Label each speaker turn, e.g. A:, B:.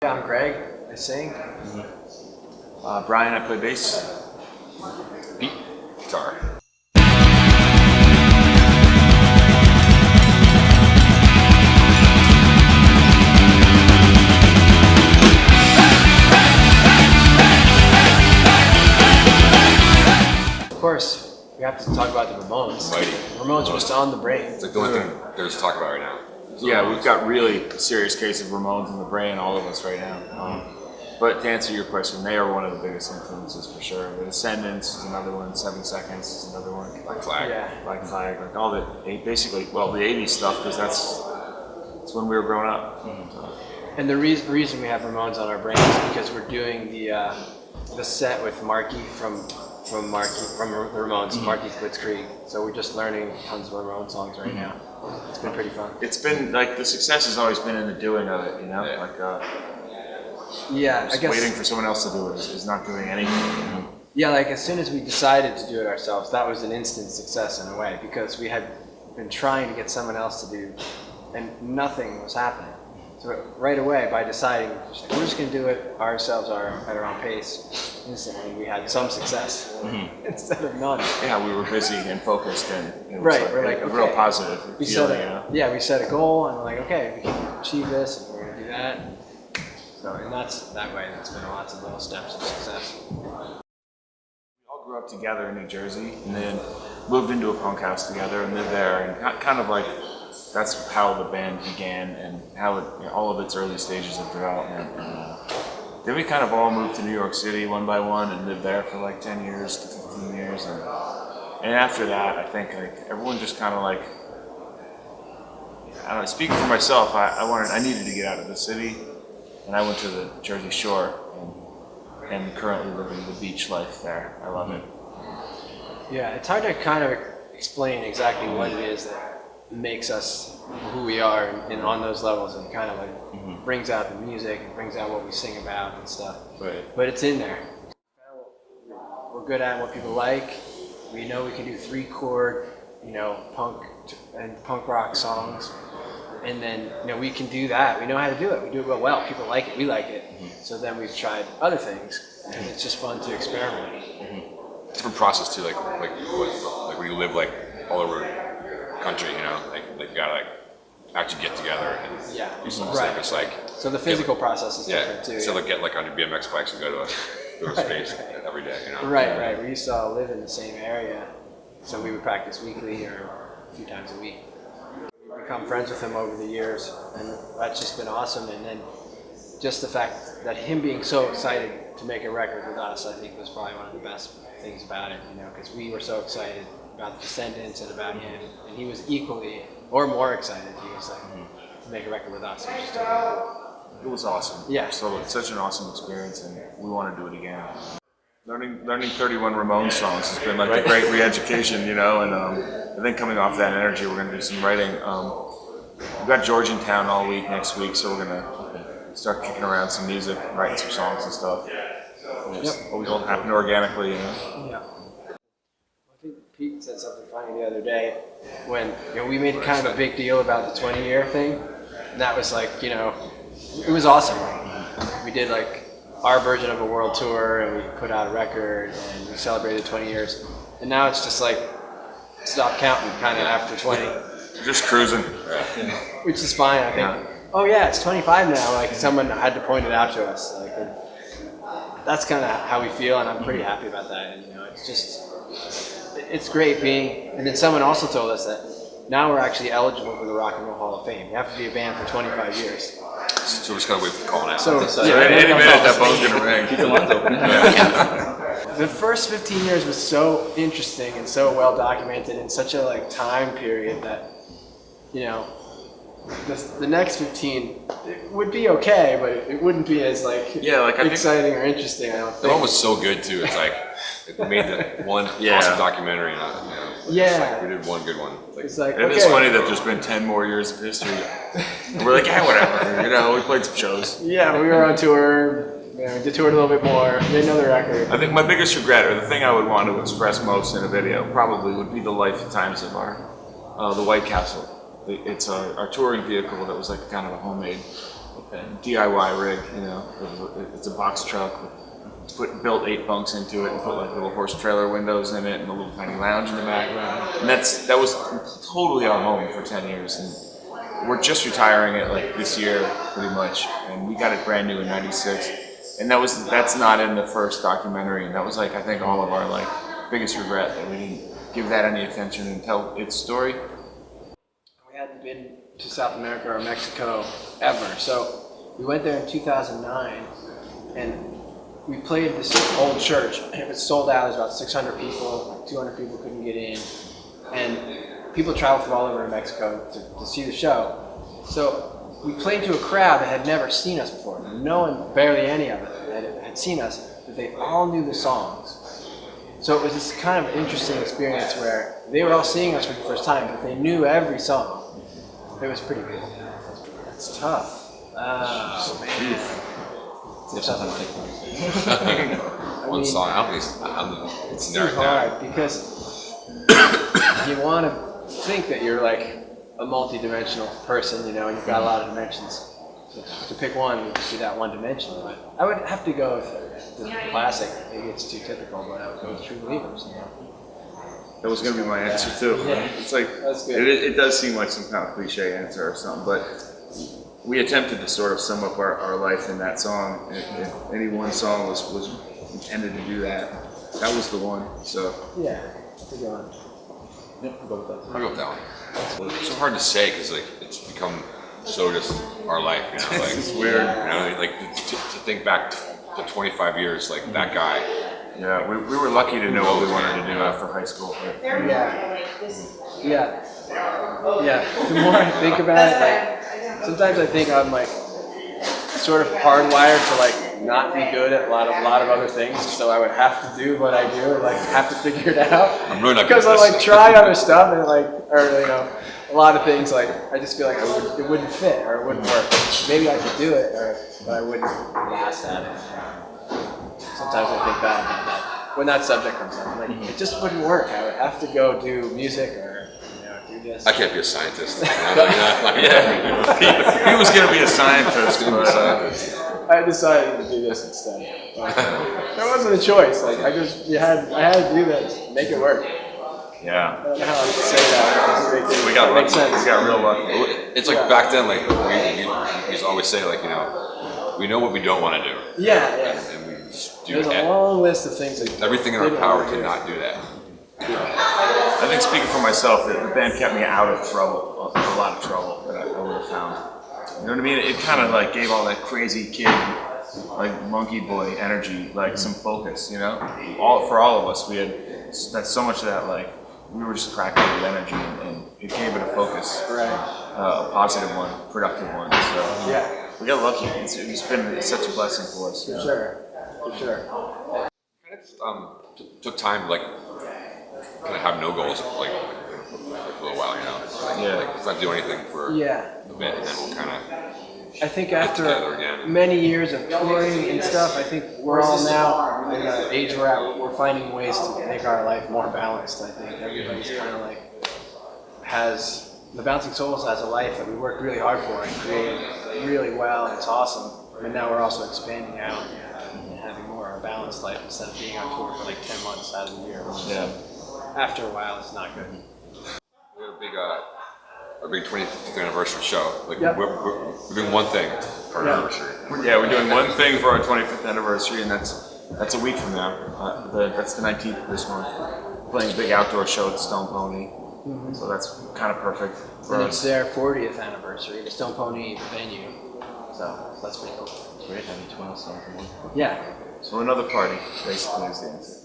A: Yeah, I'm Greg. I sing.
B: Bryan, I play bass.
C: Pete, guitar.
A: Of course, we have to talk about the Ramones.
C: Mighty.
A: Ramones are just on the brain.
C: It's like the only thing there's to talk about right now.
B: Yeah, we've got really serious case of Ramones in the brain, all of us right now. But to answer your question, they are one of the biggest influences for sure. The Descendants is another one, 7 Seconds is another one.
C: Black Flag.
A: Yeah.
B: Black Flag, like all the, basically, well, the 80s stuff, because that's when we were growing up.
A: And the reason we have Ramones on our brain is because we're doing the set with Marky from the Ramones, Marky Blitzkrieg. So we're just learning tons of Ramones songs right now. It's been pretty fun.
B: It's been, like, the success has always been in the doing of it, you know?
C: Yeah.
B: Like,
A: Yeah, I guess.
B: waiting for someone else to do it is not doing anything, you know?
A: Yeah, like as soon as we decided to do it ourselves, that was an instant success in a way because we had been trying to get someone else to do, and nothing was happening. So right away, by deciding we're just going to do it ourselves at our own pace, instantly we had some success instead of none.
B: Yeah, we were busy and focused, and it was
A: Right, we're like,
B: a real
A: okay.
B: positive
A: We
B: feeling, you know?
A: we set a goal, and we're like, okay, we can achieve this, and we're going to do that. So, and that's been lots of little steps of success.
B: We all grew up together in New Jersey, and then moved into a punk house together and lived there, and kind of like that's how the band began and how it, all of its early stages of development. And then we kind of all moved to New York City one by one and lived there for like 10 years to 15 years, and after that, I think like everyone just kind of like, I don't know. Speaking for myself, I needed to get out of the city. And I went to the Jersey Shore and currently living the beach life there. I love it.
A: Yeah, it's hard to kind of explain exactly what it is that makes us who we are and on those levels, and kind of like brings out the music and brings out what we sing about and stuff.
B: Right.
A: But it's in there. We're good at what people like. We know we can do 3-chord, punk rock songs. And then, we can do that. We know how to do it. We do it real well. People like it. We like it. So then we've tried other things, and it's just fun to experiment.
C: It's a different process too. Like when you live like all over the country, like you gotta actually get together and do some stuff. It's like
A: so the physical process is different too.
C: So like get like on your BMX bikes and go to a space every day.
A: Right. We used to all live in the same area, so we would practice weekly or a few times a week. Become friends with him over the years, and that's just been awesome. And then just the fact that him being so excited to make a record with us, I think was probably one of the best things about it, because we were so excited about the Descendants and about him, and he was equally or more excited. He was like to make a record with us, which is totally cool.
B: It was awesome.
A: Yeah.
B: So it's such an awesome experience, and we want to do it again. Learning 31 Ramones songs has been like a great re-education, and I think coming off that energy, we're going to do some writing. We've got George in town all week next week, so we're going to start kicking around some music, writing some songs and stuff. Always all happen organically,
A: Yeah. I think Pete said something funny the other day when we made kind of a big deal about the 20-year thing, and that was like, it was awesome. We did like our version of a world tour, and we put out a record, and we celebrated 20 years. And now it's just like, stop counting kind of after 20.
B: Just cruising.
A: Which is fine, I think. Oh yeah, it's 25 now. Like someone had to point it out to us. Like that's kind of how we feel, and I'm pretty happy about that. And it's just, it's great being. And then someone also told us that now we're actually eligible for the Rock and Roll Hall of Fame. You have to be a band for 25 years.
C: So we're just gotta wait for the call now.
A: So
B: any minute that phone's gonna ring.
D: Keep the lines open.
A: The first 15 years was so interesting and so well documented in such a time period that, the next 15 it would be okay, but it wouldn't be as exciting or interesting. I don't think.
C: The one was so good too. It's like it made the one awesome documentary. We did one good one.
A: It's like,
B: it is funny that there's been 10 more years of history. And we're like, whatever. We played some shows.
A: Yeah, we were on tour. We toured a little bit more. Made another record.
B: I think my biggest regret, or the thing I would want to express most in a video, probably would be the life and times of our the White Castle. It's our touring vehicle that was like kind of a homemade
D: Okay.
B: DIY rig, you know. It's a box truck. Built 8 bunks into it and put like little horse trailer windows in it and a little tiny lounge in the background. And that was totally our home for 10 years. And we're just retiring it like this year, pretty much. And we got it brand new in '96. And that's not in the first documentary. And that was like, I think, all of our like biggest regret that we didn't give that any attention and tell its story.
A: We hadn't been to South America or Mexico ever, so we went there in 2009, and we played this old church. It was sold out. There's about 600 people, like 200 people couldn't get in, and people traveled from all over Mexico to see the show. So we played to a crowd that had never seen us before. No one, barely any of it, had seen us, but they all knew the songs. So it was this kind of interesting experience where they were all seeing us for the first time, but they knew every song. It was pretty cool. That's tough. Oh, man.
D: If sometimes take
C: One song. I don't think it's
A: too
C: narrowed down.
A: hard because you want to think that you're like a multi-dimensional person, you know, and you've got a lot of dimensions. So to pick one, it would just be that one dimension. But I would have to go with the classic. Maybe it's too typical, but I would go with True Believers. You know?
B: That was going to be my answer too.
A: Yeah.
B: It's like,
A: That's good.
B: it does seem like some kind of cliche answer or something, but we attempted to sort of sum up our life in that song. If any one song was intended to do that, that was the one. So
A: Yeah, that's a good one.
D: Yep, I'll go with that.
C: I'll go with that one. It's so hard to say because like it's become so just our life, you know. Like
B: It's weird.
C: You know, like to think back to 25 years, like that guy.
B: yeah, we were lucky to know what we wanted to do after high school.
A: Yeah. Yeah. The more I think about it, like sometimes I think I'm like sort of hardwired to like not be good at a lot of other things, so I would have to do what I do, like have to figure it out.
C: I'm really not
A: Because
C: good
A: I
C: at
A: like
C: this.
A: try other stuff and like, or you know, a lot of things like I just feel like it wouldn't fit or it wouldn't work. Maybe I could do it, but I wouldn't last at it. Sometimes I think bad about that. When that subject comes up, I'm like, it just wouldn't work. I would have to go do music or do this.
C: I can't be a scientist. Yeah.
B: He was going to be a scientist.
A: I decided to do this instead. There wasn't a choice. Like I had to do this, make it work.
B: Yeah.
A: I don't know how to say that.
B: We got
A: It
B: lucky.
A: makes sense.
B: We got real lucky.
C: It's like back then, like we used to always say, like, you know, we know what we don't want to do,
A: Yeah.
C: and we just do
A: There's a
C: it.
A: long list of things that
C: Everything in our power to not do that.
B: I think speaking for myself, the band kept me out of trouble, a lot of trouble that I would have found. You know what I mean? It kind of like gave all that crazy kid, like monkey boy energy, like some focus, you know? For all of us, we had so much of that, like, we were just cracking with energy and it gave it a focus.
A: Right.
B: A positive one, productive one. So
A: Yeah.
B: we got lucky. It's been such a blessing for us.
A: For sure. For sure.
C: Took time, like, kind of have no goals, like for a little while, you know.
B: Yeah.
C: Like, let's not do anything for
A: Yeah.
C: a bit, and then we'll kind of.
A: I think
C: together
A: after
C: again.
A: many years of touring and stuff, I think we're all now in the age we're at, we're finding ways to make our life more balanced. I think everybody's kind of like the Bouncing Souls has a life that we worked really hard for and created really well, and it's awesome. And now we're also expanding out and having more of a balanced life instead of being on tour for like 10 months out of the year. Which after a while, it's not good.
C: We had our big 25th anniversary show. Like,
A: Yep.
C: we're doing one thing for our anniversary.
B: Yeah, we're doing one thing for our 25th anniversary, and that's a week from now. That's the 19th of this month. Playing a big outdoor show at Stone Pony, so that's kind of perfect for
A: And
B: us.
A: it's their 40th anniversary, the Stone Pony venue. So that's pretty cool.
D: It's great having 12 songs in one.
A: Yeah.
B: So another party, basically, is the answer.